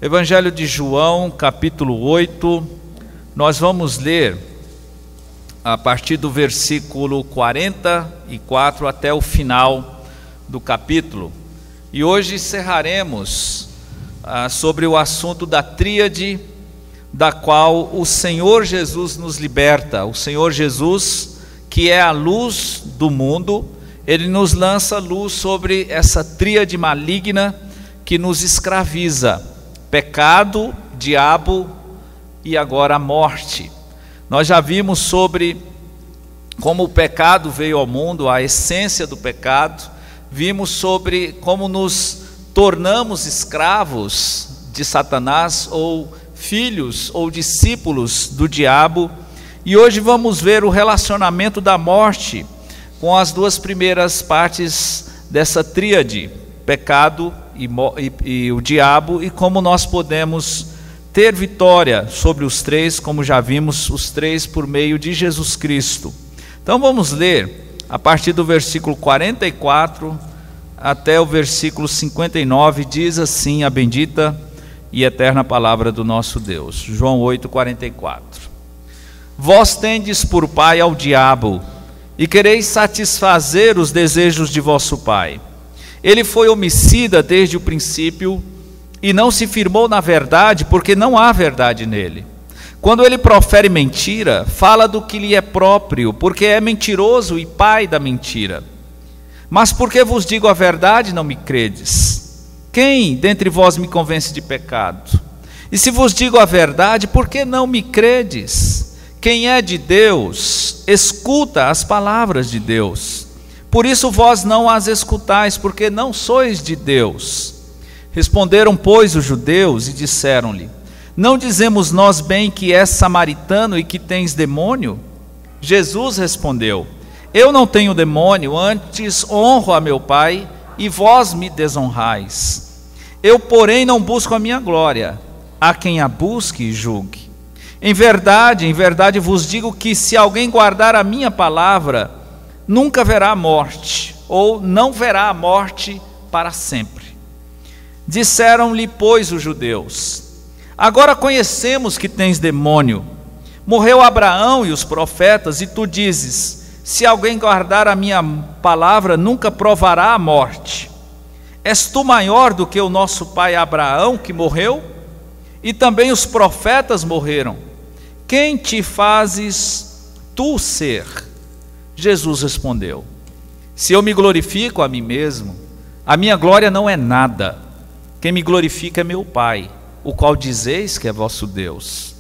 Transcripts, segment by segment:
Evangelho de João, capítulo 8, nós vamos ler a partir do versículo 44 até o final do capítulo. E hoje encerraremos sobre o assunto da tríade, da qual o Senhor Jesus nos liberta. O Senhor Jesus, que é a luz do mundo, Ele nos lança luz sobre essa tríade maligna que nos escraviza: pecado, diabo e agora a morte. Nós já vimos sobre como o pecado veio ao mundo, a essência do pecado. Vimos sobre como nos tornamos escravos de Satanás, ou filhos ou discípulos do diabo. E hoje vamos ver o relacionamento da morte com as duas primeiras partes dessa tríade: pecado e o diabo, e como nós podemos ter vitória sobre os três, como já vimos, os três por meio de Jesus Cristo. Então vamos ler a partir do versículo 44 até o versículo 59, diz assim a bendita e eterna palavra do nosso Deus. João 8, 44. Vós tendes por pai ao diabo, e quereis satisfazer os desejos de vosso pai. Ele foi homicida desde o princípio, e não se firmou na verdade, porque não há verdade nele. Quando ele profere mentira, fala do que lhe é próprio, porque é mentiroso e pai da mentira. Mas porque vos digo a verdade, não me credes? Quem dentre vós me convence de pecado? E se vos digo a verdade, por que não me credes? Quem é de Deus, escuta as palavras de Deus. Por isso vós não as escutais, porque não sois de Deus. Responderam, pois, os judeus e disseram-lhe: não dizemos nós bem que és samaritano e que tens demônio? Jesus respondeu: eu não tenho demônio, antes honro a meu Pai, e vós me desonrais. Eu, porém, não busco a minha glória. Há quem a busque e julgue. Em verdade vos digo que se alguém guardar a minha palavra, nunca verá a morte, ou não verá a morte para sempre. Disseram-lhe, pois, os judeus: agora conhecemos que tens demônio. Morreu Abraão e os profetas, e tu dizes: se alguém guardar a minha palavra, nunca provará a morte. És tu maior do que o nosso pai Abraão, que morreu? E também os profetas morreram. Quem te fazes tu ser? Jesus respondeu: se eu me glorifico a mim mesmo, a minha glória não é nada. Quem me glorifica é meu Pai, o qual dizeis que é vosso Deus.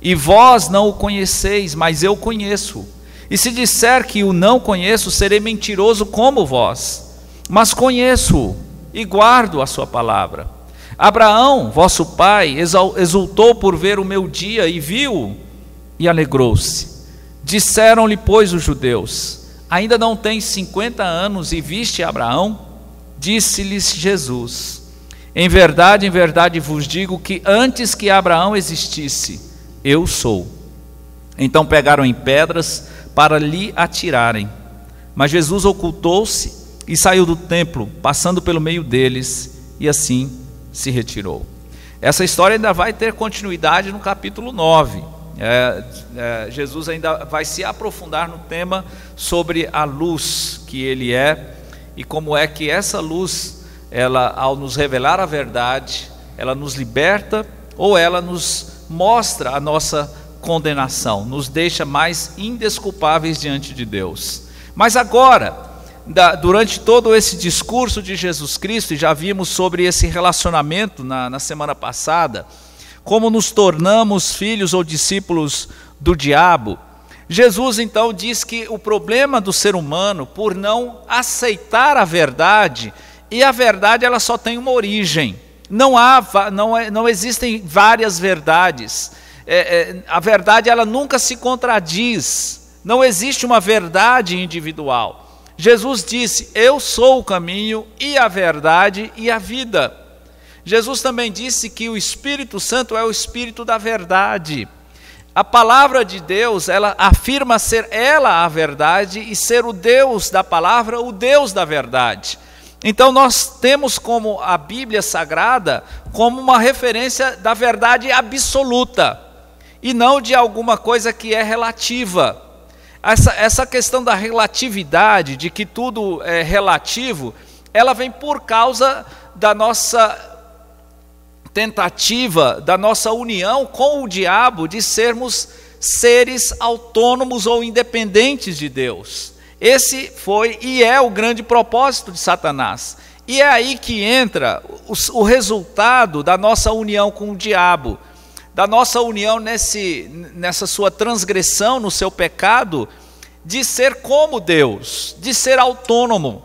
E vós não o conheceis, mas eu conheço. E se disser que o não conheço, serei mentiroso como vós. Mas conheço-o e guardo a sua palavra. Abraão, vosso pai, exultou por ver o meu dia e viu e alegrou-se. Disseram-lhe, pois, os judeus: ainda não tens 50 anos e viste Abraão? Disse-lhes Jesus: em verdade vos digo que antes que Abraão existisse, eu sou. Então pegaram em pedras para lhe atirarem. Mas Jesus ocultou-se e saiu do templo, passando pelo meio deles, e assim se retirou. Essa história ainda vai ter continuidade no capítulo 9. Jesus ainda vai se aprofundar no tema sobre a luz que ele é, e como é que essa luz, ela, ao nos revelar a verdade, ela nos liberta, ou ela nos mostra a nossa condenação, nos deixa mais indesculpáveis diante de Deus. Mas agora, durante todo esse discurso de Jesus Cristo, e já vimos sobre esse relacionamento na semana passada, como nos tornamos filhos ou discípulos do diabo, Jesus então diz que o problema do ser humano, por não aceitar a verdade, e a verdade ela só tem uma origem, não existem várias verdades. A verdade ela nunca se contradiz, não existe uma verdade individual. Jesus disse: eu sou o caminho e a verdade e a vida. Jesus também disse que o Espírito Santo é o Espírito da verdade. A palavra de Deus, ela afirma ser ela a verdade e ser o Deus da palavra, o Deus da verdade. Então nós temos como a Bíblia Sagrada como uma referência da verdade absoluta, e não de alguma coisa que é relativa. Essa questão da relatividade, de que tudo é relativo, ela vem por causa da nossa tentativa, da nossa união com o diabo, de sermos seres autônomos ou independentes de Deus. Esse foi e é o grande propósito de Satanás. E é aí que entra o resultado da nossa união com o diabo, da nossa união nessa sua transgressão, no seu pecado, de ser como Deus, de ser autônomo.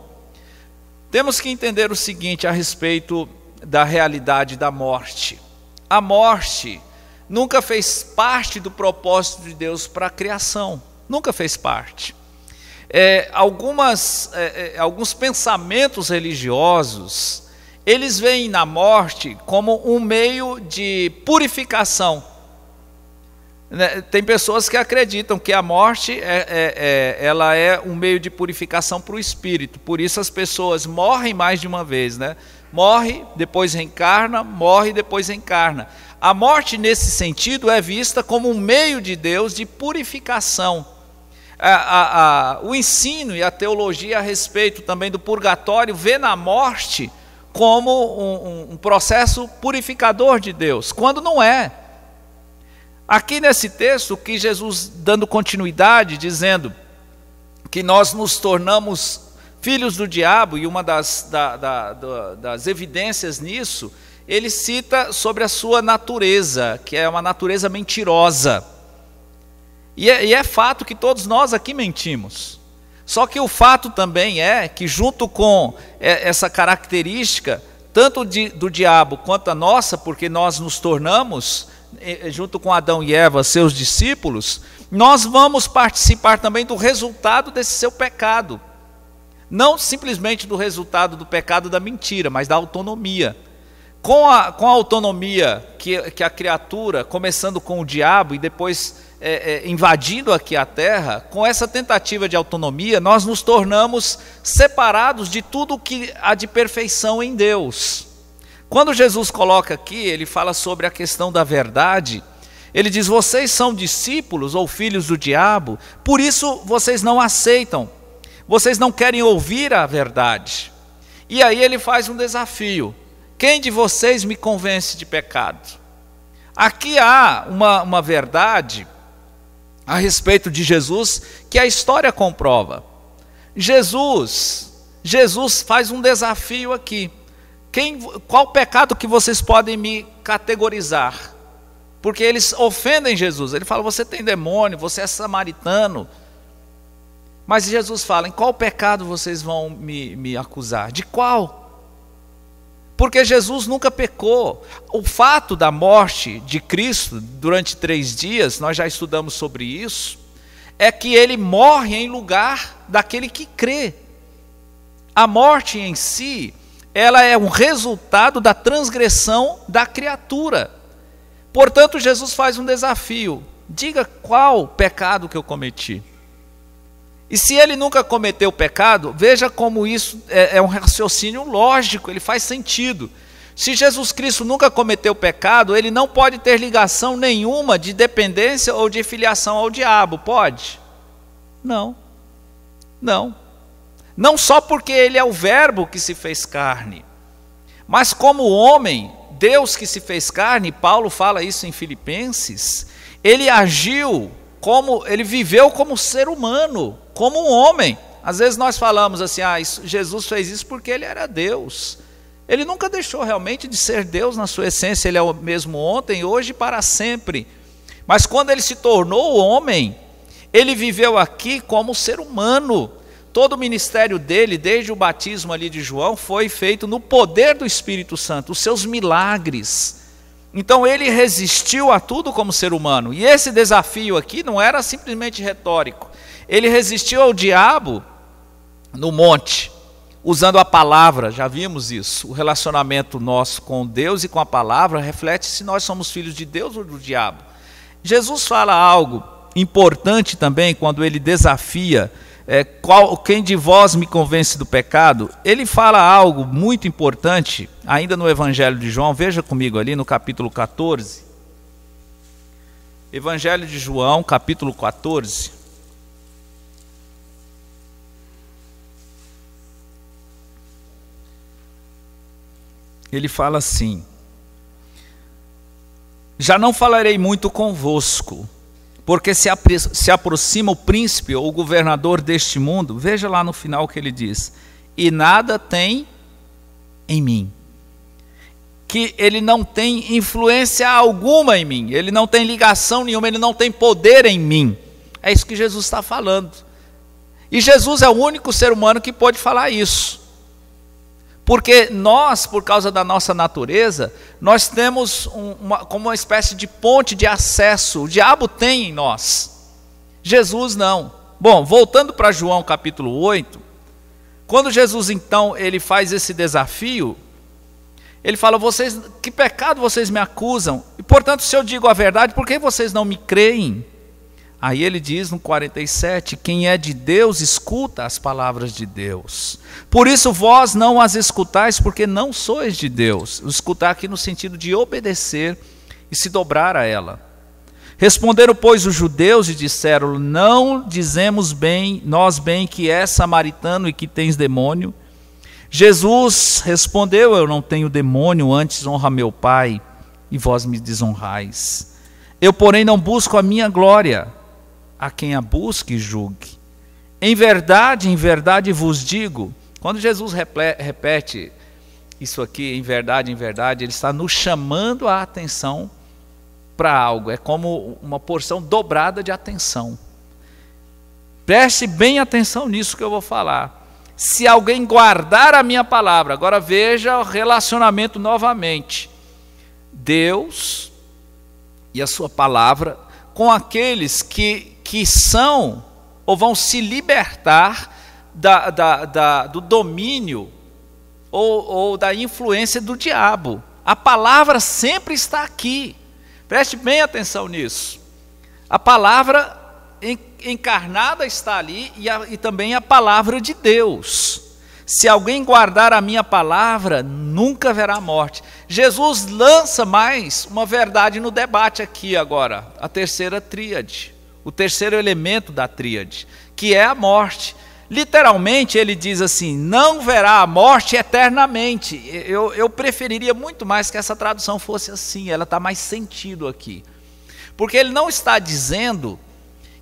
Temos que entender o seguinte a respeito da realidade da morte. A morte nunca fez parte do propósito de Deus para a criação, nunca fez parte. Alguns pensamentos religiosos, eles veem na morte como um meio de purificação. Tem pessoas que acreditam que a morte ela é um meio de purificação para o espírito, por isso as pessoas morrem mais de uma vez, né? Morre, depois reencarna, morre, depois reencarna. A morte, nesse sentido, é vista como um meio de Deus de purificação. O ensino e a teologia a respeito também do purgatório vê na morte como um processo purificador de Deus, quando não é. Aqui nesse texto, que Jesus dando continuidade, dizendo que nós nos tornamos filhos do diabo, e uma das evidências nisso, ele cita sobre a sua natureza, que é uma natureza mentirosa. E é fato que todos nós aqui mentimos. Só que o fato também é que, junto com essa característica, tanto do diabo quanto a nossa, porque nós nos tornamos, junto com Adão e Eva, seus discípulos, nós vamos participar também do resultado desse seu pecado. Não simplesmente do resultado do pecado da mentira, mas da autonomia. Com a autonomia que a criatura, começando com o diabo e depois invadindo aqui a terra, com essa tentativa de autonomia, nós nos tornamos separados de tudo o que há de perfeição em Deus. Quando Jesus coloca aqui, ele fala sobre a questão da verdade, ele diz: vocês são discípulos ou filhos do diabo, por isso vocês não aceitam, vocês não querem ouvir a verdade. E aí ele faz um desafio: quem de vocês me convence de pecado? Aqui há uma verdade a respeito de Jesus que a história comprova. Jesus faz um desafio aqui: qual pecado que vocês podem me categorizar? Porque eles ofendem Jesus. Ele fala: você tem demônio, você é samaritano. Mas Jesus fala: em qual pecado vocês vão me acusar? De qual? Porque Jesus nunca pecou. O fato da morte de Cristo durante 3 dias, nós já estudamos sobre isso, é que ele morre em lugar daquele que crê. A morte em si, ela é um resultado da transgressão da criatura. Portanto, Jesus faz um desafio: diga qual pecado que eu cometi. E se ele nunca cometeu pecado, veja como isso é um raciocínio lógico, ele faz sentido. Se Jesus Cristo nunca cometeu pecado, ele não pode ter ligação nenhuma de dependência ou de filiação ao diabo, pode? Não. Não só porque ele é o verbo que se fez carne, mas como homem, Deus que se fez carne, Paulo fala isso em Filipenses, ele agiu ele viveu como ser humano, como um homem. Às vezes nós falamos assim: Jesus fez isso porque ele era Deus. Ele nunca deixou realmente de ser Deus na sua essência, ele é o mesmo ontem, hoje e para sempre. Mas quando ele se tornou homem, ele viveu aqui como ser humano. Todo o ministério dele, desde o batismo ali de João, foi feito no poder do Espírito Santo, os seus milagres. Então ele resistiu a tudo como ser humano. E esse desafio aqui não era simplesmente retórico. Ele resistiu ao diabo no monte, usando a palavra. Já vimos isso. O relacionamento nosso com Deus e com a palavra reflete se nós somos filhos de Deus ou do diabo. Jesus fala algo importante também quando ele desafia quem de vós me convence do pecado? Ele fala algo muito importante, ainda no Evangelho de João, veja comigo ali no capítulo 14. Evangelho de João, capítulo 14. Ele fala assim: já não falarei muito convosco, porque se aproxima o príncipe ou o governador deste mundo. Veja lá no final que ele diz: e nada tem em mim. Que ele não tem influência alguma em mim, ele não tem ligação nenhuma, ele não tem poder em mim. É isso que Jesus está falando. E Jesus é o único ser humano que pode falar isso. Porque nós, por causa da nossa natureza, nós temos como uma espécie de ponte de acesso. O diabo tem em nós, Jesus não. Bom, voltando para João capítulo 8, quando Jesus então ele faz esse desafio, ele fala: vocês, que pecado vocês me acusam? E portanto, se eu digo a verdade, por que vocês não me creem? Aí ele diz no 47, quem é de Deus escuta as palavras de Deus. Por isso vós não as escutais, porque não sois de Deus. Escutar aqui no sentido de obedecer e se dobrar a ela. Responderam, pois, os judeus e disseram: não dizemos bem, nós bem, que és samaritano e que tens demônio? Jesus respondeu: eu não tenho demônio, antes honra meu Pai, e vós me desonrais. Eu, porém, não busco a minha glória. A quem a busque, julgue. Em verdade vos digo. Quando Jesus repete isso aqui, em verdade, ele está nos chamando a atenção para algo. É como uma porção dobrada de atenção. Preste bem atenção nisso que eu vou falar. Se alguém guardar a minha palavra, agora veja o relacionamento novamente. Deus e a sua palavra com aqueles que são ou vão se libertar do domínio ou da influência do diabo. A palavra sempre está aqui. Preste bem atenção nisso. A palavra encarnada está ali e também a palavra de Deus. Se alguém guardar a minha palavra, nunca verá morte. Jesus lança mais uma verdade no debate aqui agora, a terceira tríade, o terceiro elemento da tríade, que é a morte. Literalmente ele diz assim: não verá a morte eternamente. Eu preferiria muito mais que essa tradução fosse assim, ela está mais sentido aqui. Porque ele não está dizendo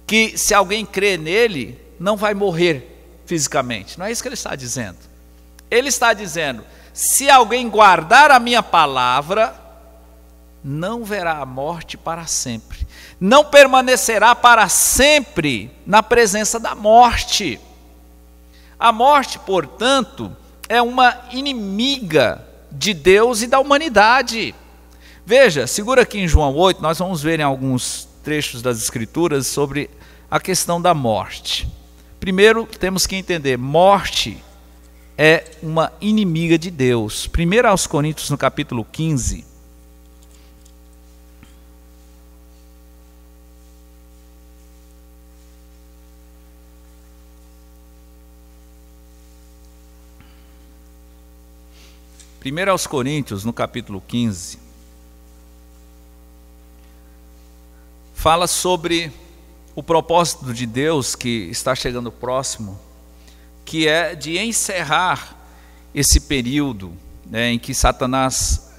que se alguém crê nele, não vai morrer fisicamente. Não é isso que ele está dizendo. Ele está dizendo: se alguém guardar a minha palavra, não verá a morte para sempre. Não permanecerá para sempre na presença da morte. A morte, portanto, é uma inimiga de Deus e da humanidade. Veja, segura aqui em João 8, nós vamos ver em alguns trechos das Escrituras sobre a questão da morte. Primeiro, temos que entender, morte é uma inimiga de Deus. 1 aos Coríntios, no capítulo 15. Primeiro aos Coríntios, no capítulo 15, fala sobre o propósito de Deus que está chegando próximo, que é de encerrar esse período, né, em que Satanás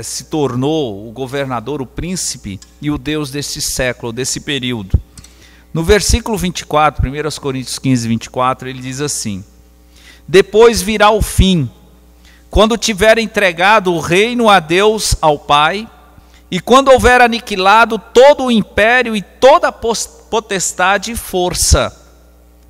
se tornou o governador, o príncipe e o Deus desse século, desse período. No versículo 24, 1 Coríntios 15, 24, ele diz assim: depois virá o fim, quando tiver entregado o reino a Deus, ao Pai, e quando houver aniquilado todo o império e toda a potestade e força,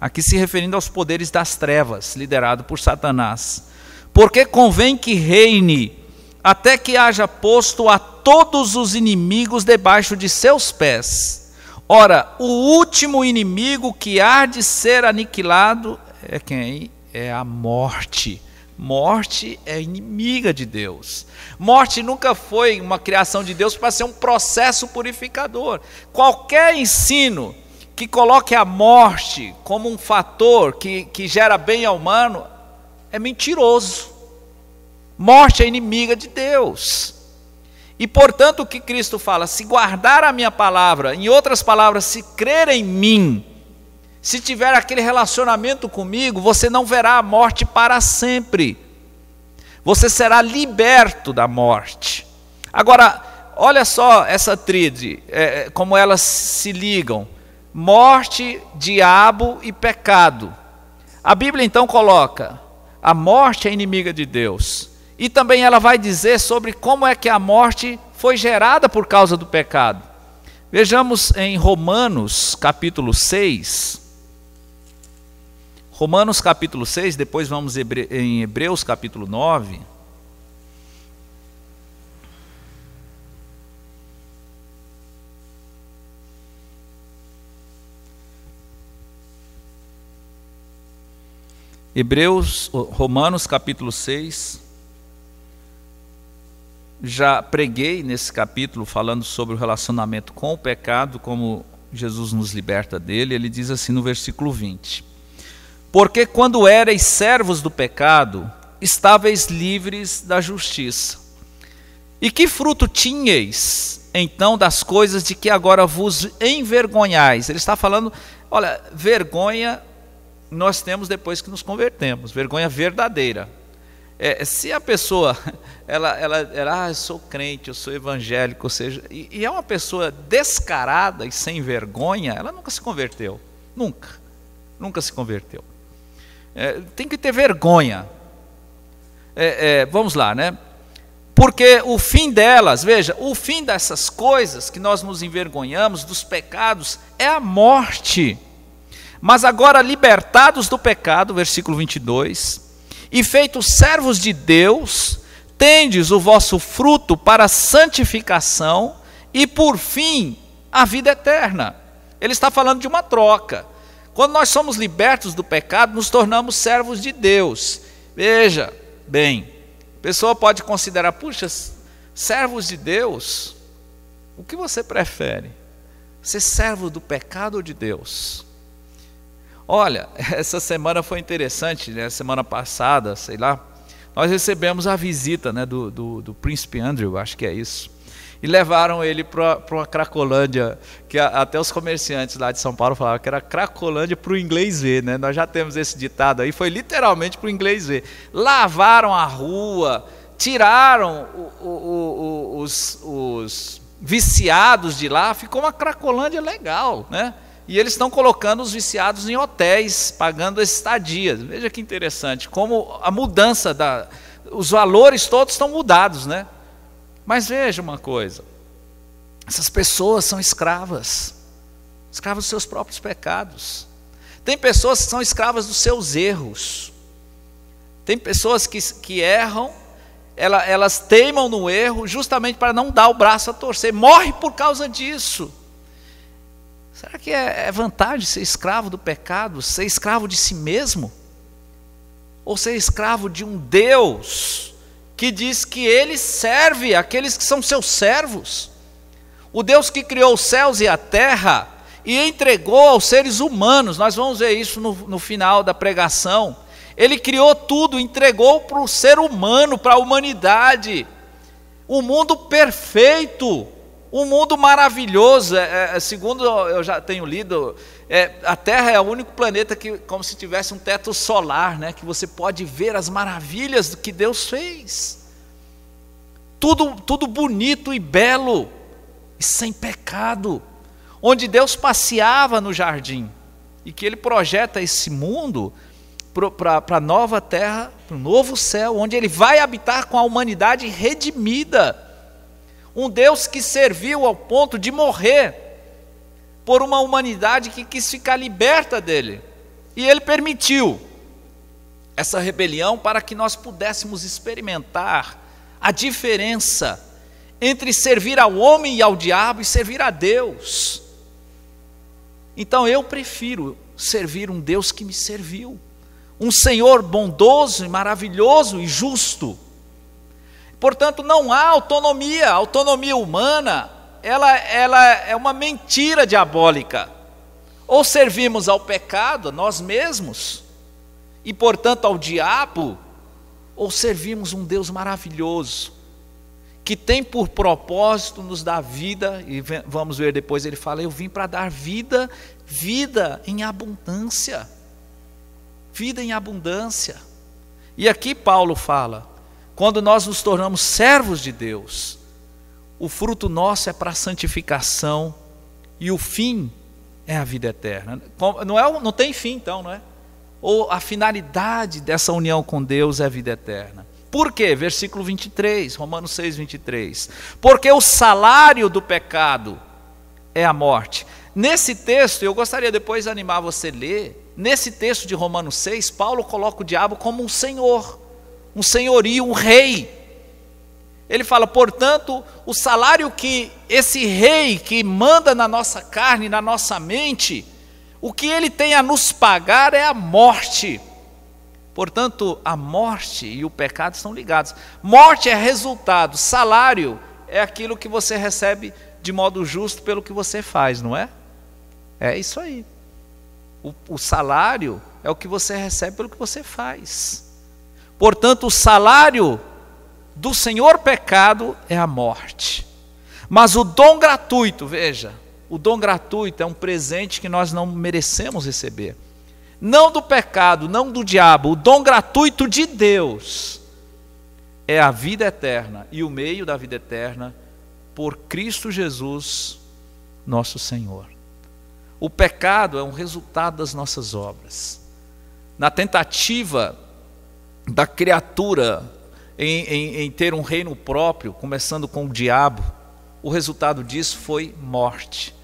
aqui se referindo aos poderes das trevas, liderado por Satanás. Porque convém que reine, até que haja posto a todos os inimigos debaixo de seus pés. Ora, o último inimigo que há de ser aniquilado é quem? É a morte. Morte é inimiga de Deus. Morte nunca foi uma criação de Deus para ser um processo purificador. Qualquer ensino que coloque a morte como um fator que gera bem ao humano é mentiroso. Morte é inimiga de Deus. E portanto o que Cristo fala, se guardar a minha palavra, em outras palavras, se crer em mim, se tiver aquele relacionamento comigo, você não verá a morte para sempre. Você será liberto da morte. Agora, olha só essa tríade, como elas se ligam. Morte, diabo e pecado. A Bíblia então coloca, a morte é inimiga de Deus. E também ela vai dizer sobre como é que a morte foi gerada por causa do pecado. Vejamos em Romanos capítulo 6. Romanos capítulo 6, depois vamos em Hebreus capítulo 9. Romanos capítulo 6. Já preguei nesse capítulo falando sobre o relacionamento com o pecado, como Jesus nos liberta dele. Ele diz assim no versículo 20: porque quando erais servos do pecado, estáveis livres da justiça. E que fruto tinhais, então, das coisas de que agora vos envergonhais? Ele está falando, olha, vergonha nós temos depois que nos convertemos, vergonha verdadeira. Se a pessoa, eu sou crente, eu sou evangélico, ou seja, e é uma pessoa descarada e sem vergonha, ela nunca se converteu, nunca se converteu. Tem que ter vergonha. Vamos lá, né? Porque o fim delas, veja, o fim dessas coisas que nós nos envergonhamos, dos pecados, é a morte. Mas agora libertados do pecado, versículo 22, e feitos servos de Deus, tendes o vosso fruto para a santificação e por fim a vida eterna. Ele está falando de uma troca. Quando nós somos libertos do pecado, nos tornamos servos de Deus. Veja bem, a pessoa pode considerar, puxa, servos de Deus, o que você prefere? Ser servo do pecado ou de Deus? Olha, essa semana foi interessante, né? Semana passada, sei lá, nós recebemos a visita, né, do príncipe Andrew, acho que é isso. E levaram ele para uma Cracolândia, que até os comerciantes lá de São Paulo falavam que era Cracolândia para o inglês ver, né? Nós já temos esse ditado aí, foi literalmente para o inglês ver. Lavaram a rua, tiraram os viciados de lá, ficou uma Cracolândia legal, né? E eles estão colocando os viciados em hotéis, pagando estadias. Veja que interessante, como a mudança, os valores todos estão mudados, né? Mas veja uma coisa, essas pessoas são escravas dos seus próprios pecados. Tem pessoas que são escravas dos seus erros. Tem pessoas que erram, elas teimam no erro justamente para não dar o braço a torcer, morre por causa disso. Será que é vantagem ser escravo do pecado, ser escravo de si mesmo? Ou ser escravo de um Deus que diz que Ele serve aqueles que são seus servos? O Deus que criou os céus e a terra e entregou aos seres humanos, nós vamos ver isso no final da pregação. Ele criou tudo, entregou para o ser humano, para a humanidade, um mundo perfeito, um mundo maravilhoso. Segundo eu já tenho lido, a Terra é o único planeta que, como se tivesse um teto solar, né, que você pode ver as maravilhas do que Deus fez. Tudo bonito e belo, e sem pecado, onde Deus passeava no jardim, e que Ele projeta esse mundo para a nova terra, para o novo céu, onde Ele vai habitar com a humanidade redimida. Um Deus que serviu ao ponto de morrer por uma humanidade que quis ficar liberta dele. E Ele permitiu essa rebelião para que nós pudéssemos experimentar a diferença entre servir ao homem e ao diabo e servir a Deus. Então eu prefiro servir um Deus que me serviu, um Senhor bondoso e maravilhoso e justo. Portanto, não há autonomia. A autonomia humana, ela é uma mentira diabólica. Ou servimos ao pecado, a nós mesmos, e portanto ao diabo, ou servimos um Deus maravilhoso, que tem por propósito nos dar vida, e vamos ver depois, ele fala, eu vim para dar vida, vida em abundância. Vida em abundância. E aqui Paulo fala, quando nós nos tornamos servos de Deus, o fruto nosso é para a santificação, e o fim é a vida eterna. Não tem fim então, não é? Ou a finalidade dessa união com Deus é a vida eterna. Por quê? Versículo 23, Romanos 6, 23. Porque o salário do pecado é a morte. Nesse texto, eu gostaria depois de animar você a ler, nesse texto de Romanos 6, Paulo coloca o diabo como um senhor, um senhorio, um rei. Ele fala, portanto, o salário que esse rei que manda na nossa carne, na nossa mente, o que ele tem a nos pagar é a morte. Portanto, a morte e o pecado estão ligados. Morte é resultado, salário é aquilo que você recebe de modo justo pelo que você faz, não é? É isso aí. O salário é o que você recebe pelo que você faz. Portanto, o salário do senhor pecado é a morte. Mas o dom gratuito, veja, o dom gratuito é um presente que nós não merecemos receber. Não do pecado, não do diabo, o dom gratuito de Deus é a vida eterna e o meio da vida eterna por Cristo Jesus, nosso Senhor. O pecado é um resultado das nossas obras. Na tentativa da criatura em ter um reino próprio, começando com o diabo, o resultado disso foi morte.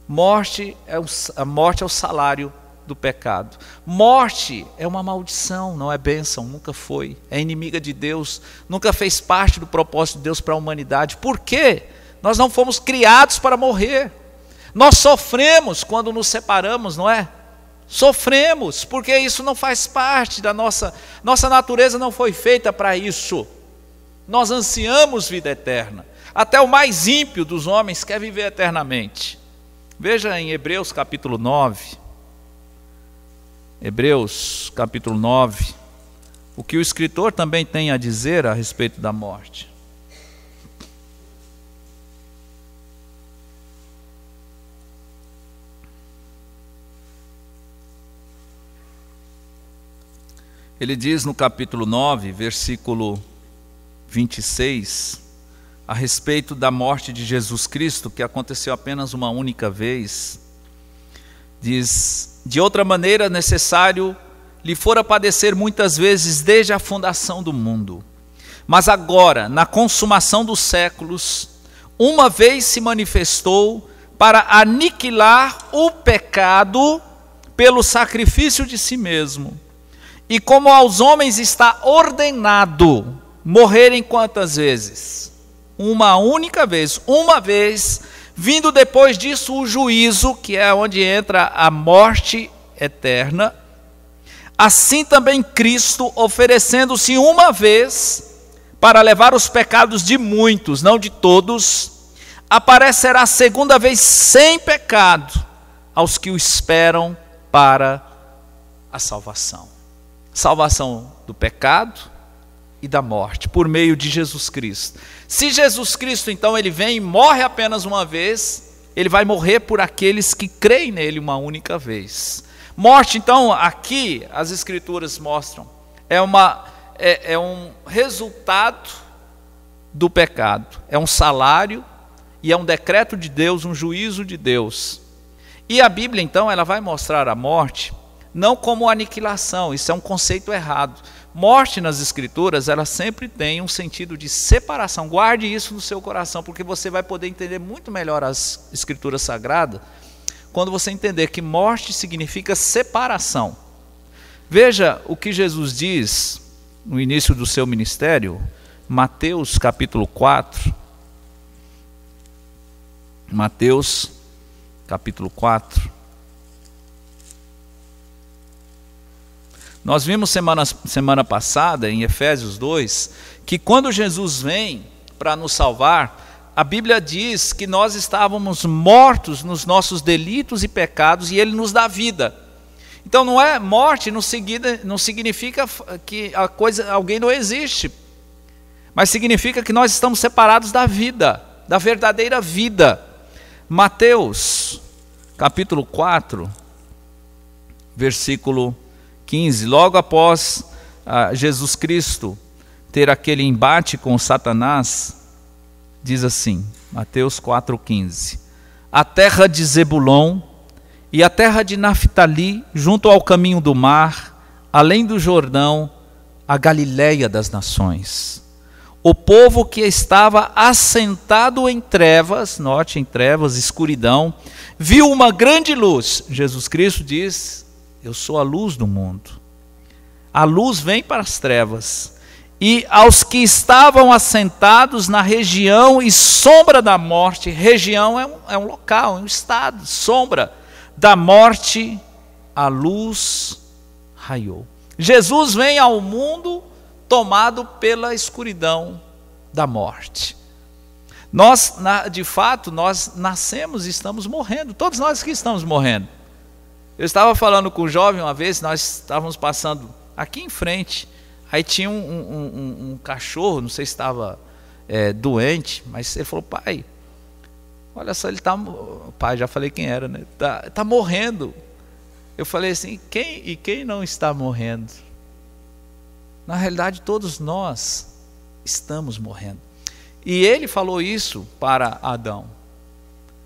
A morte é o salário do pecado. Morte é uma maldição, não é bênção, nunca foi. É inimiga de Deus, nunca fez parte do propósito de Deus para a humanidade. Por quê? Nós não fomos criados para morrer. Nós sofremos quando nos separamos, não é? Sofremos, porque isso não faz parte da nossa natureza, não foi feita para isso. Nós ansiamos vida eterna. Até o mais ímpio dos homens quer viver eternamente. Veja em Hebreus capítulo 9. Hebreus capítulo 9. O que o escritor também tem a dizer a respeito da morte. Ele diz no capítulo 9, versículo 26, a respeito da morte de Jesus Cristo, que aconteceu apenas uma única vez. Diz, de outra maneira necessário lhe fora padecer muitas vezes desde a fundação do mundo. Mas agora, na consumação dos séculos, uma vez se manifestou para aniquilar o pecado pelo sacrifício de si mesmo. E como aos homens está ordenado morrerem quantas vezes? Uma única vez. Uma vez, vindo depois disso o juízo, que é onde entra a morte eterna. Assim também Cristo, oferecendo-se uma vez para levar os pecados de muitos, não de todos, aparecerá segunda vez sem pecado aos que o esperam para a salvação. Salvação do pecado e da morte, por meio de Jesus Cristo. Se Jesus Cristo, então, ele vem e morre apenas uma vez, ele vai morrer por aqueles que creem nele uma única vez. Morte, então, aqui as Escrituras mostram, é um resultado do pecado, é um salário e é um decreto de Deus, um juízo de Deus. E a Bíblia, então, ela vai mostrar a morte não como aniquilação, isso é um conceito errado. Morte nas Escrituras, ela sempre tem um sentido de separação. Guarde isso no seu coração, porque você vai poder entender muito melhor as Escrituras Sagradas quando você entender que morte significa separação. Veja o que Jesus diz no início do seu ministério, Mateus capítulo 4. Mateus capítulo 4. Nós vimos semana passada, em Efésios 2, que quando Jesus vem para nos salvar, A Bíblia diz que nós estávamos mortos nos nossos delitos e pecados e Ele nos dá vida. Então não é morte, não significa que alguém não existe, mas significa que nós estamos separados da vida, da verdadeira vida. Mateus, capítulo 4, versículo 15, logo após Jesus Cristo ter aquele embate com Satanás, diz assim, Mateus 4,15: a terra de Zebulon e a terra de Naftali, junto ao caminho do mar, além do Jordão, a Galileia das nações. O povo que estava assentado em trevas, note, em trevas, escuridão, viu uma grande luz. Jesus Cristo diz: eu sou a luz do mundo. A luz vem para as trevas. E aos que estavam assentados na região e sombra da morte, região é um local, é um estado, sombra da morte, a luz raiou. Jesus vem ao mundo tomado pela escuridão da morte. Nós, de fato, nós nascemos e estamos morrendo, todos nós aqui estamos morrendo. Eu estava falando com um jovem uma vez, nós estávamos passando aqui em frente, aí tinha um cachorro, não sei se estava doente, mas ele falou: pai, olha só, ele está... Pai, já falei quem era, né? Tá morrendo. Eu falei assim: quem não está morrendo? Na realidade, todos nós estamos morrendo. E ele falou isso para Adão.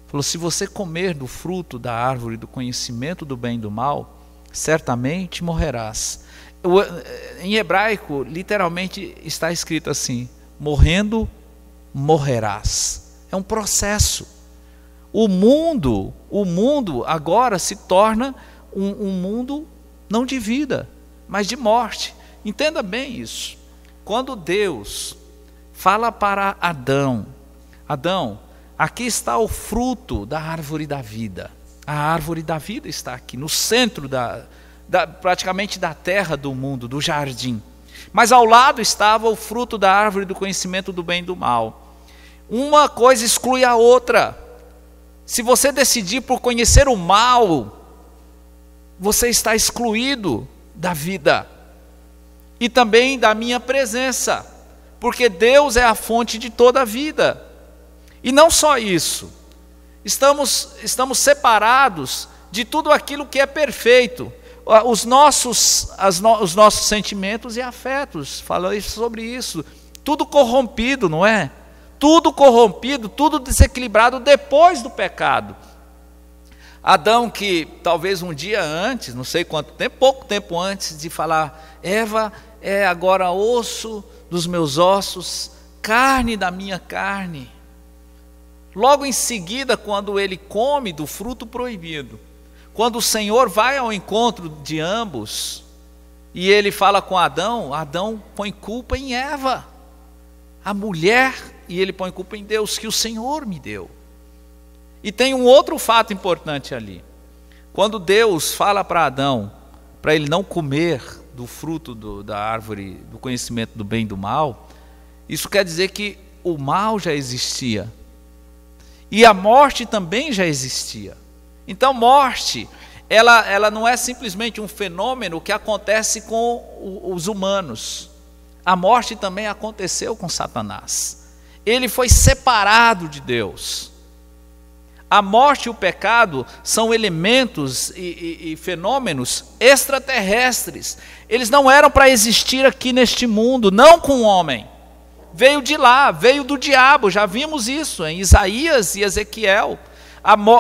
Falou: se você comer do fruto da árvore do conhecimento do bem e do mal, certamente morrerás. Em hebraico, literalmente está escrito assim: morrendo, morrerás. É um processo. O mundo agora se torna um mundo não de vida, mas de morte. Entenda bem isso. Quando Deus fala para Adão: Adão, aqui está o fruto da árvore da vida. A árvore da vida está aqui, no centro praticamente da terra do mundo, do jardim. Mas ao lado estava o fruto da árvore do conhecimento do bem e do mal. Uma coisa exclui a outra. Se você decidir por conhecer o mal, você está excluído da vida e também da minha presença, porque Deus é a fonte de toda a vida. E não só isso, estamos separados de tudo aquilo que é perfeito. Os nossos sentimentos e afetos, falei sobre isso, tudo corrompido, não é? Tudo corrompido, tudo desequilibrado depois do pecado. Adão, que talvez um dia antes, não sei quanto tempo, pouco tempo antes de falar: Eva é agora osso dos meus ossos, carne da minha carne. Logo em seguida, quando ele come do fruto proibido, quando o Senhor vai ao encontro de ambos, e ele fala com Adão, Adão põe culpa em Eva, a mulher, e ele põe culpa em Deus, que o Senhor me deu. E tem um outro fato importante ali. Quando Deus fala para Adão, para ele não comer do fruto da árvore do conhecimento do bem e do mal, isso quer dizer que o mal já existia. E a morte também já existia. Então, morte, ela não é simplesmente um fenômeno que acontece com os humanos. A morte também aconteceu com Satanás. Ele foi separado de Deus. A morte e o pecado são elementos e fenômenos extraterrestres. Eles não eram para existir aqui neste mundo, não com o homem. Veio de lá, veio do diabo, já vimos isso em Isaías e Ezequiel.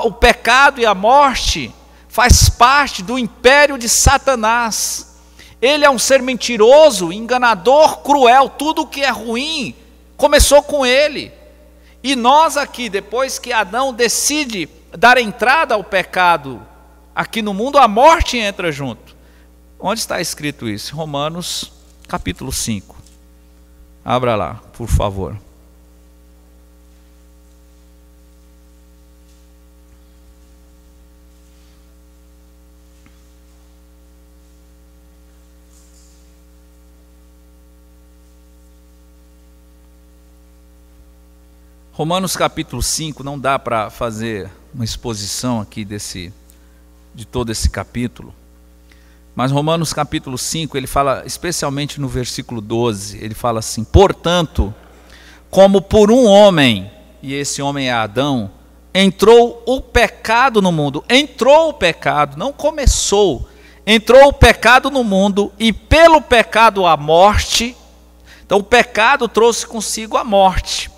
O pecado e a morte faz parte do império de Satanás. Ele é um ser mentiroso, enganador, cruel. Tudo que é ruim começou com ele. E nós aqui, depois que Adão decide dar entrada ao pecado aqui no mundo, a morte entra junto. Onde está escrito isso? Romanos capítulo 5. Abra lá, por favor. Romanos capítulo 5, não dá para fazer uma exposição aqui de todo esse capítulo, mas Romanos capítulo 5, ele fala, especialmente no versículo 12, ele fala assim: portanto, como por um homem, e esse homem é Adão, entrou o pecado no mundo. Entrou o pecado, não começou. Entrou o pecado no mundo, e pelo pecado a morte. Então o pecado trouxe consigo a morte.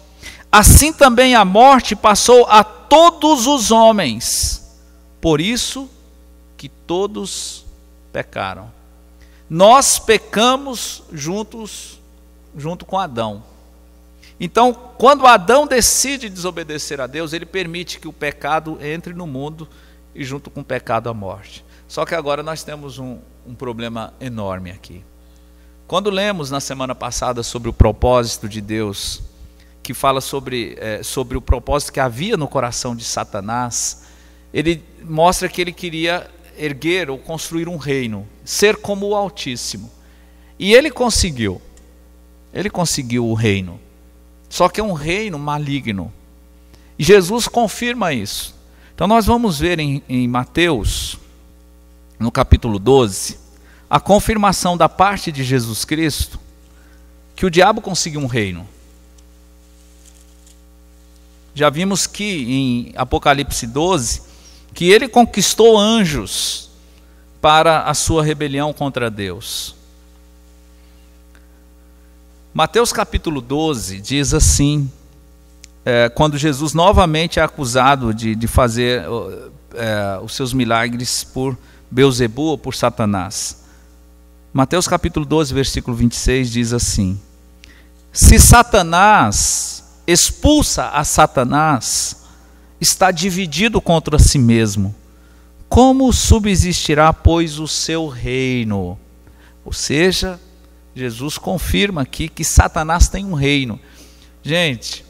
Assim também a morte passou a todos os homens. Por isso que todos pecaram. Nós pecamos junto com Adão. Então, quando Adão decide desobedecer a Deus, ele permite que o pecado entre no mundo e junto com o pecado a morte. Só que agora nós temos um problema enorme aqui. Quando lemos na semana passada sobre o propósito de Deus, que fala sobre o propósito que havia no coração de Satanás, ele mostra que ele queria erguer ou construir um reino, ser como o Altíssimo. E ele conseguiu o reino. Só que é um reino maligno. E Jesus confirma isso. Então nós vamos ver em Mateus, no capítulo 12, a confirmação da parte de Jesus Cristo, que o diabo conseguiu um reino. Já vimos que em Apocalipse 12, que ele conquistou anjos para a sua rebelião contra Deus. Mateus capítulo 12 diz assim, quando Jesus novamente é acusado de fazer os seus milagres por Beelzebu ou por Satanás. Mateus capítulo 12, versículo 26 diz assim: se Satanás expulsa a Satanás, está dividido contra si mesmo. Como subsistirá, pois, o seu reino? Ou seja, Jesus confirma aqui que Satanás tem um reino. Gente,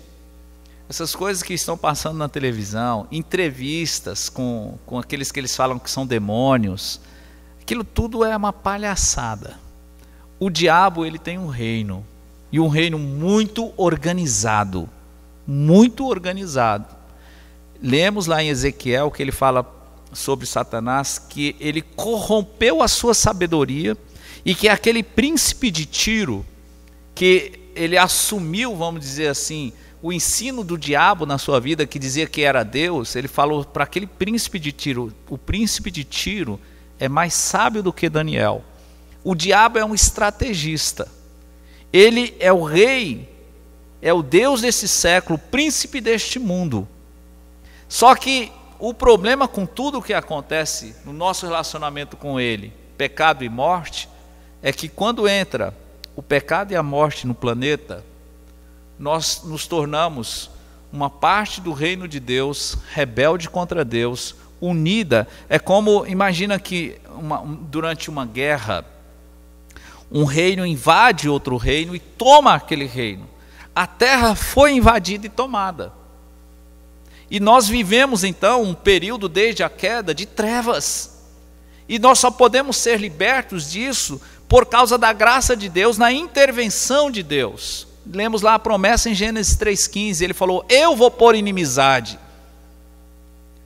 essas coisas que estão passando na televisão, entrevistas com aqueles que eles falam que são demônios, aquilo tudo é uma palhaçada. O diabo, ele tem um reino, e um reino muito organizado, muito organizado. Lemos lá em Ezequiel que ele fala sobre Satanás, que ele corrompeu a sua sabedoria, e que aquele príncipe de Tiro, que ele assumiu, vamos dizer assim, o ensino do diabo na sua vida, que dizia que era Deus, ele falou para aquele príncipe de Tiro: o príncipe de Tiro é mais sábio do que Daniel. O diabo é um estrategista. Ele é o rei, é o Deus desse século, príncipe deste mundo. Só que o problema com tudo o que acontece no nosso relacionamento com ele, pecado e morte, é que quando entra o pecado e a morte no planeta, nós nos tornamos uma parte do reino de Deus, rebelde contra Deus, unida. É como, imagina que durante uma guerra, um reino invade outro reino e toma aquele reino. A terra foi invadida e tomada. E nós vivemos então um período desde a queda de trevas. E nós só podemos ser libertos disso por causa da graça de Deus, na intervenção de Deus. Lemos lá a promessa em Gênesis 3,15, ele falou: eu vou pôr inimizade.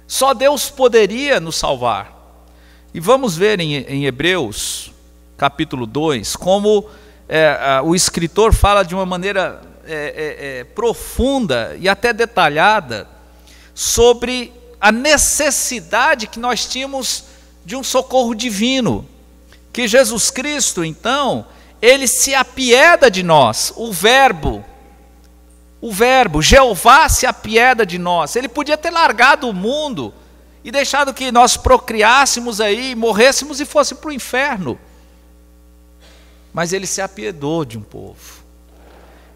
Só Deus poderia nos salvar. E vamos ver em Hebreus, capítulo 2, como o escritor fala de uma maneira profunda e até detalhada sobre a necessidade que nós tínhamos de um socorro divino. Que Jesus Cristo, então, ele se apieda de nós, o verbo, Jeová se apieda de nós. Ele podia ter largado o mundo e deixado que nós procriássemos aí, morrêssemos e fosse para o inferno. Mas ele se apiedou de um povo.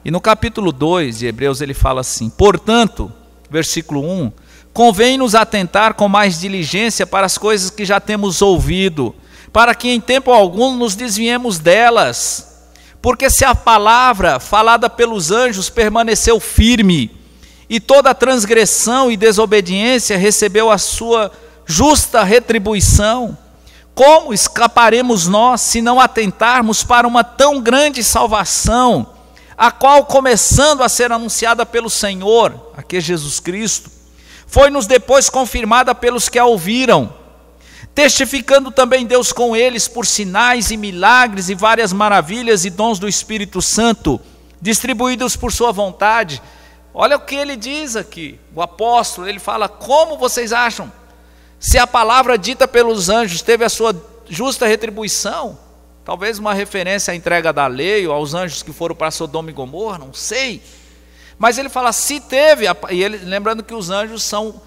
E no capítulo 2 de Hebreus ele fala assim: portanto, versículo 1, convém-nos atentar com mais diligência para as coisas que já temos ouvido, para que em tempo algum nos desviemos delas. Porque se a palavra falada pelos anjos permaneceu firme, e toda transgressão e desobediência recebeu a sua justa retribuição, como escaparemos nós se não atentarmos para uma tão grande salvação, a qual, começando a ser anunciada pelo Senhor, aqui é Jesus Cristo, foi-nos depois confirmada pelos que a ouviram, testificando também Deus com eles por sinais e milagres e várias maravilhas e dons do Espírito Santo, distribuídos por sua vontade. Olha o que ele diz aqui, o apóstolo, ele fala: como vocês acham? Se a palavra dita pelos anjos teve a sua justa retribuição, talvez uma referência à entrega da lei, ou aos anjos que foram para Sodoma e Gomorra, não sei. Mas ele fala, se teve, e ele, lembrando que os anjos são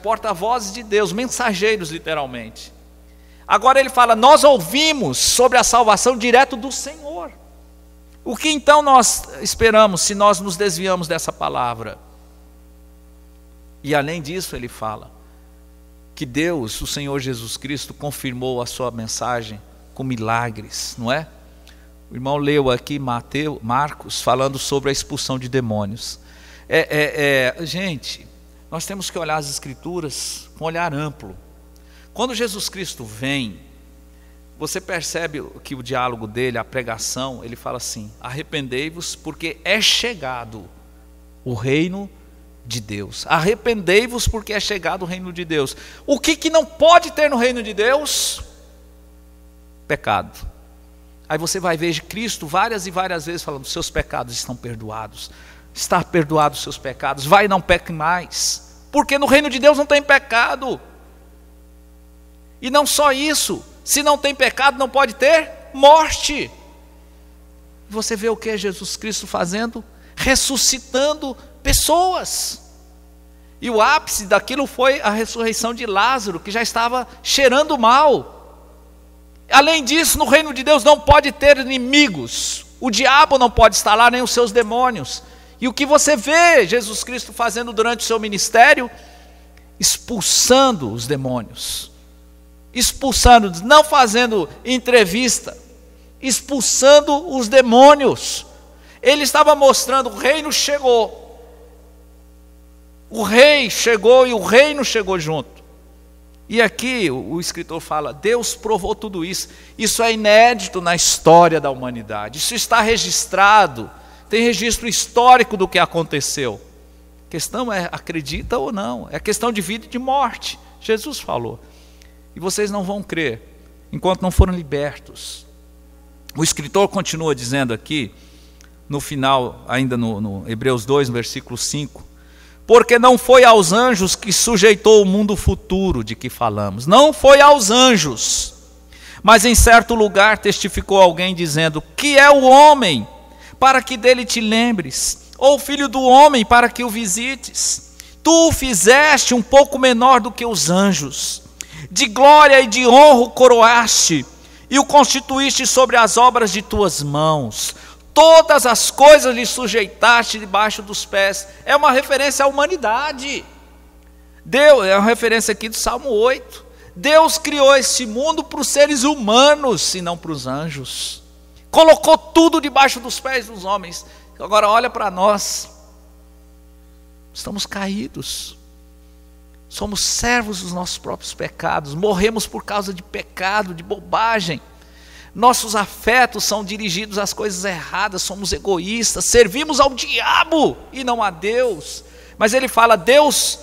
porta-vozes de Deus, mensageiros literalmente. Agora ele fala, nós ouvimos sobre a salvação direto do Senhor. O que então nós esperamos se nós nos desviamos dessa palavra? E além disso ele fala, que Deus, o Senhor Jesus Cristo, confirmou a sua mensagem com milagres, não é? O irmão leu aqui Marcos falando sobre a expulsão de demônios. Gente, nós temos que olhar as Escrituras com um olhar amplo. Quando Jesus Cristo vem, você percebe que o diálogo dele, a pregação, ele fala assim: arrependei-vos porque é chegado o reino de Deus. Arrependei-vos porque é chegado o reino de Deus. O que não pode ter no reino de Deus? Pecado. Aí você vai ver Cristo várias e várias vezes falando, seus pecados estão perdoados, está perdoados os seus pecados, vai e não peque mais, porque no reino de Deus não tem pecado. E não só isso, se não tem pecado não pode ter morte. Você vê o que é Jesus Cristo fazendo? Ressuscitando pessoas. E o ápice daquilo foi a ressurreição de Lázaro, que já estava cheirando mal. Além disso, no reino de Deus não pode ter inimigos. O diabo não pode estar lá, nem os seus demônios. E o que você vê Jesus Cristo fazendo durante o seu ministério? Expulsando os demônios. Expulsando, não fazendo entrevista, expulsando os demônios. Ele estava mostrando, o reino chegou. O rei chegou e o reino chegou junto. E aqui o escritor fala, Deus provou tudo isso. Isso é inédito na história da humanidade. Isso está registrado. Tem registro histórico do que aconteceu. A questão é, acredita ou não? É questão de vida e de morte. Jesus falou. E vocês não vão crer, enquanto não forem libertos. O escritor continua dizendo aqui, no final, ainda no Hebreus 2, no versículo 5, porque não foi aos anjos que sujeitou o mundo futuro de que falamos, não foi aos anjos, mas em certo lugar testificou alguém dizendo, que é o homem, para que dele te lembres, ou o filho do homem, para que o visites, tu o fizeste um pouco menor do que os anjos, de glória e de honra o coroaste, e o constituíste sobre as obras de tuas mãos, todas as coisas lhe sujeitaste debaixo dos pés. É uma referência à humanidade. Deus, é uma referência aqui do Salmo 8. Deus criou esse mundo para os seres humanos e não para os anjos. Colocou tudo debaixo dos pés dos homens. Agora olha para nós. Estamos caídos. Somos servos dos nossos próprios pecados. Morremos por causa de pecado, de bobagem. Nossos afetos são dirigidos às coisas erradas, somos egoístas, servimos ao diabo e não a Deus. Mas ele fala, Deus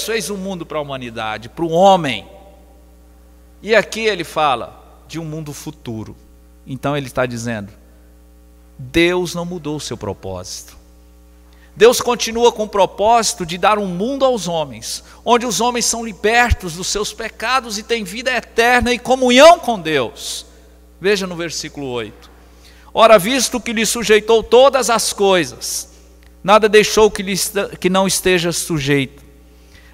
fez um mundo para a humanidade, para o homem. E aqui ele fala de um mundo futuro. Então ele está dizendo, Deus não mudou o seu propósito. Deus continua com o propósito de dar um mundo aos homens, onde os homens são libertos dos seus pecados e têm vida eterna e comunhão com Deus. Veja no versículo 8. Ora, visto que lhe sujeitou todas as coisas, nada deixou que não esteja sujeito.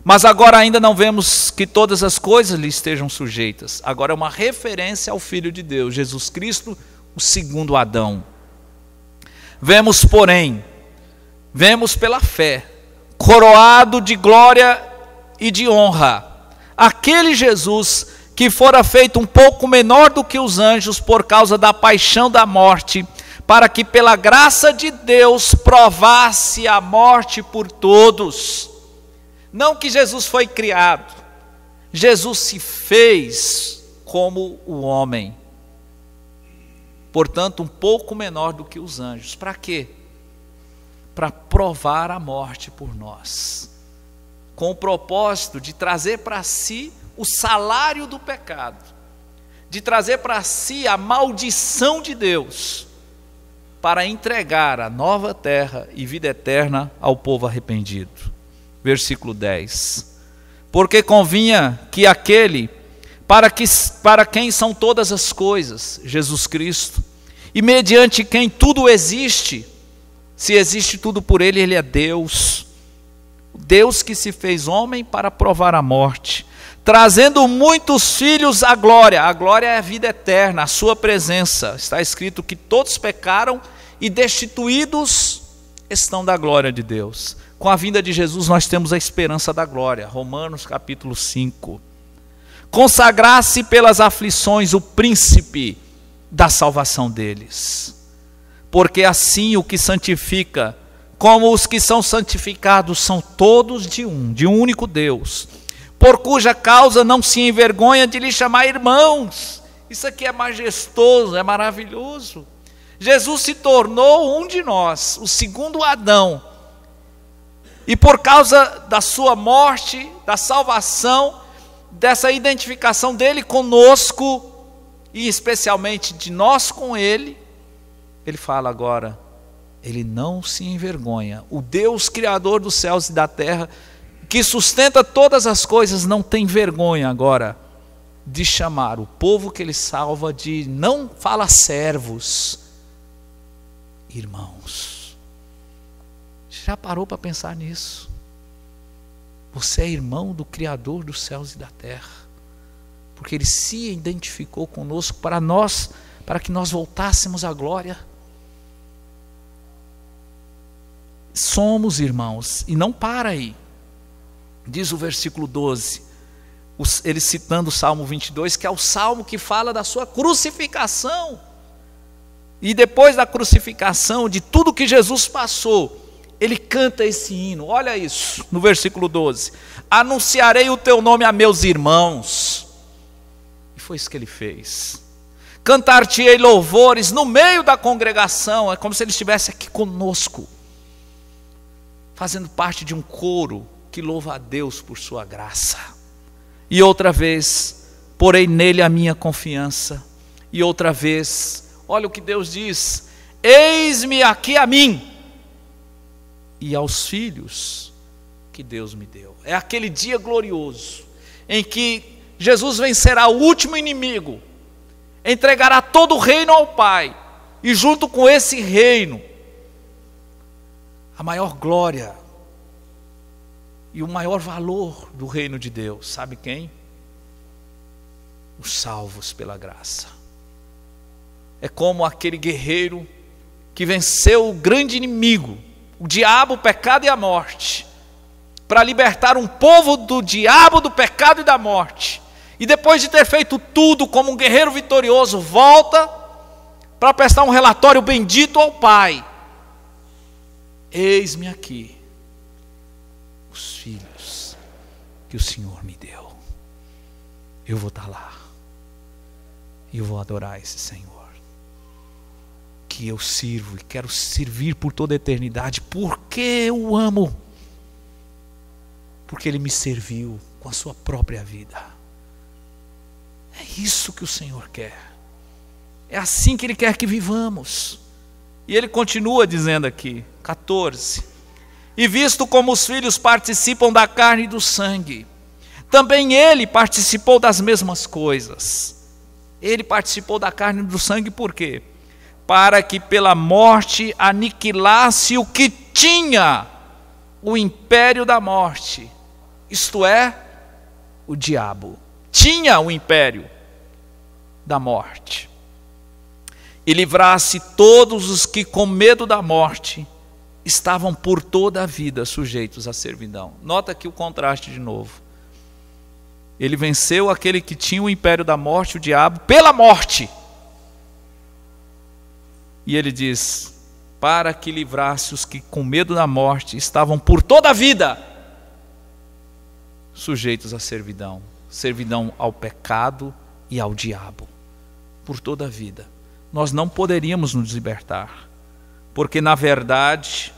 Mas agora ainda não vemos que todas as coisas lhe estejam sujeitas. Agora é uma referência ao Filho de Deus, Jesus Cristo, o segundo Adão. Vemos, porém, pela fé, coroado de glória e de honra, aquele Jesus que fora feito um pouco menor do que os anjos por causa da paixão da morte, para que pela graça de Deus provasse a morte por todos. Não que Jesus foi criado, Jesus se fez como o homem. portanto um pouco menor do que os anjos. Para quê? Para provar a morte por nós, com o propósito de trazer para si o salário do pecado, de trazer para si a maldição de Deus, para entregar a nova terra e vida eterna ao povo arrependido. Versículo 10. Porque convinha que aquele para quem são todas as coisas, Jesus Cristo, e mediante quem tudo existe, se existe tudo por ele, ele é Deus, Deus que se fez homem para provar a morte, trazendo muitos filhos à glória. A glória é a vida eterna, a sua presença. Está escrito que todos pecaram e destituídos estão da glória de Deus. Com a vinda de Jesus nós temos a esperança da glória. Romanos capítulo 5. Consagrar-se pelas aflições o príncipe da salvação deles. Porque assim o que santifica, como os que são santificados, são todos de um único Deus, por cuja causa não se envergonha de lhe chamar irmãos. Isso aqui é majestoso, é maravilhoso. Jesus se tornou um de nós, o segundo Adão, e por causa da sua morte, da salvação, dessa identificação dele conosco, e especialmente de nós com ele, ele fala agora, ele não se envergonha. O Deus criador dos céus e da terra, que sustenta todas as coisas, não tem vergonha agora de chamar o povo que ele salva de, não fala servos, irmãos. Já parou para pensar nisso? Você é irmão do Criador dos céus e da terra, porque ele se identificou conosco para que nós voltássemos à glória. Somos irmãos, e não para aí. Diz o versículo 12, ele citando o Salmo 22, que é o salmo que fala da sua crucificação. E depois da crucificação, de tudo que Jesus passou, ele canta esse hino. Olha isso, no versículo 12. Anunciarei o teu nome a meus irmãos. E foi isso que ele fez. Cantar-te-ei louvores no meio da congregação. É como se ele estivesse aqui conosco, fazendo parte de um coro que louva a Deus por sua graça. E outra vez, porei nele a minha confiança. E outra vez, olha o que Deus diz: eis-me aqui a mim e aos filhos que Deus me deu. É aquele dia glorioso em que Jesus vencerá o último inimigo, entregará todo o reino ao Pai, e junto com esse reino, a maior glória e o maior valor do reino de Deus, sabe quem? Os salvos pela graça. É como aquele guerreiro que venceu o grande inimigo, o diabo, o pecado e a morte, para libertar um povo do diabo, do pecado e da morte. E depois de ter feito tudo como um guerreiro vitorioso, volta para prestar um relatório bendito ao Pai. Eis-me aqui, os filhos que o Senhor me deu. Eu vou estar lá, e eu vou adorar esse Senhor, que eu sirvo e quero servir por toda a eternidade, porque eu o amo, porque ele me serviu com a sua própria vida. É isso que o Senhor quer, é assim que ele quer que vivamos. E ele continua dizendo aqui, 14: e visto como os filhos participam da carne e do sangue, também ele participou das mesmas coisas. Ele participou da carne e do sangue por quê? Para que pela morte aniquilasse o que tinha o império da morte, isto é, o diabo. Tinha o império da morte, e livrasse todos os que com medo da morte estavam por toda a vida sujeitos à servidão. Nota aqui o contraste de novo. Ele venceu aquele que tinha o império da morte, o diabo, pela morte. E ele diz, para que livrasse os que com medo da morte estavam por toda a vida sujeitos à servidão. Servidão ao pecado e ao diabo. Por toda a vida. nós não poderíamos nos libertar, porque na verdade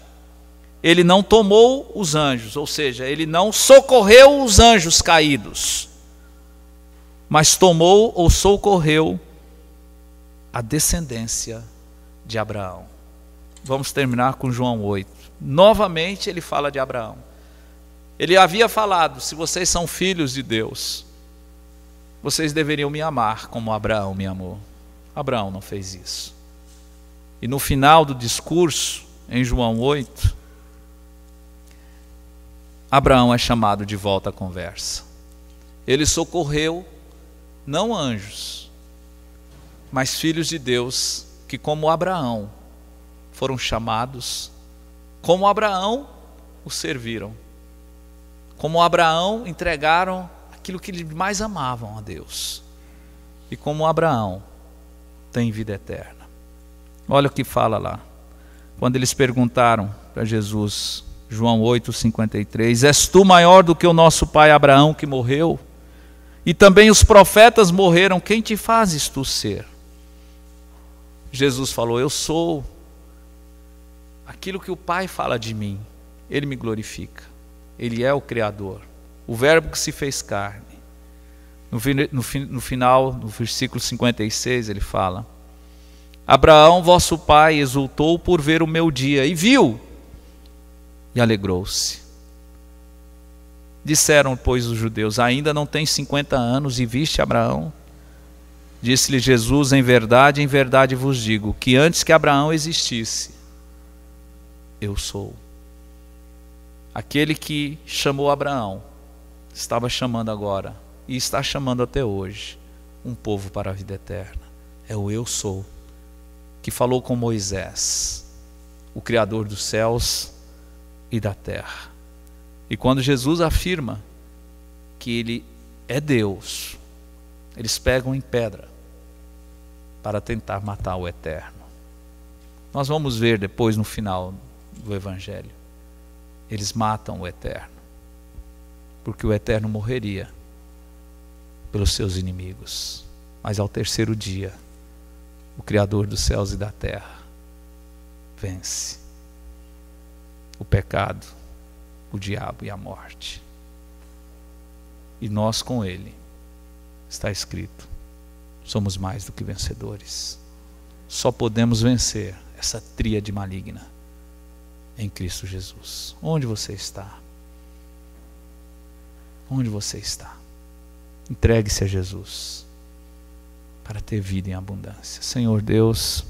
ele não tomou os anjos, ou seja, ele não socorreu os anjos caídos, mas tomou ou socorreu a descendência de Abraão. Vamos terminar com João 8. Novamente ele fala de Abraão. Ele havia falado: se vocês são filhos de Deus, vocês deveriam me amar como Abraão me amou. Abraão não fez isso. E no final do discurso, em João 8, Abraão é chamado de volta à conversa. Ele socorreu não anjos, mas filhos de Deus que, como Abraão, foram chamados, como Abraão o serviram, como Abraão entregaram aquilo que eles mais amavam a Deus, e como Abraão tem vida eterna. Olha o que fala lá, quando eles perguntaram para Jesus, João 8:53, és tu maior do que o nosso pai Abraão que morreu? E também os profetas morreram, quem te fazes tu ser? Jesus falou: eu sou aquilo que o Pai fala de mim, Ele me glorifica, Ele é o Criador, o Verbo que se fez carne. No final, no versículo 56, ele fala: Abraão, vosso pai, exultou por ver o meu dia, e viu, e alegrou-se. Disseram, pois, os judeus: ainda não tens 50 anos e viste Abraão? Disse-lhe Jesus: em verdade vos digo, que antes que Abraão existisse, eu sou. Aquele que chamou Abraão, estava chamando agora, e está chamando até hoje, um povo para a vida eterna. É o eu sou, que falou com Moisés, o Criador dos céus e da terra. E quando Jesus afirma que Ele é Deus, eles pegam em pedra para tentar matar o eterno. Nós vamos ver depois no final do Evangelho, eles matam o eterno, porque o eterno morreria pelos seus inimigos, mas ao terceiro dia o Criador dos céus e da terra vence o pecado, o diabo e a morte, e nós com ele, está escrito, somos mais do que vencedores. Só podemos vencer essa tríade maligna em Cristo Jesus. Onde você está? Onde você está? Entregue-se a Jesus para ter vida em abundância. Senhor Deus,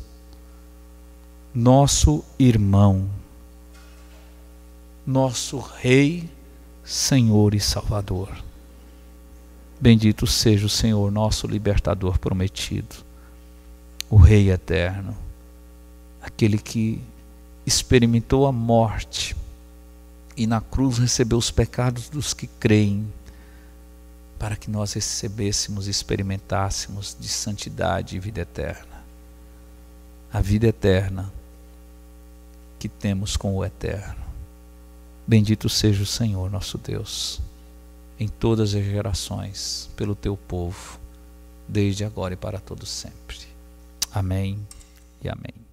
nosso irmão, nosso Rei, Senhor e Salvador, bendito seja o Senhor, nosso libertador prometido, o Rei eterno, aquele que experimentou a morte e na cruz recebeu os pecados dos que creem, para que nós recebêssemos e experimentássemos de santidade e vida eterna. A vida eterna que temos com o eterno. Bendito seja o Senhor nosso Deus, em todas as gerações, pelo teu povo, desde agora e para todo sempre. Amém e amém.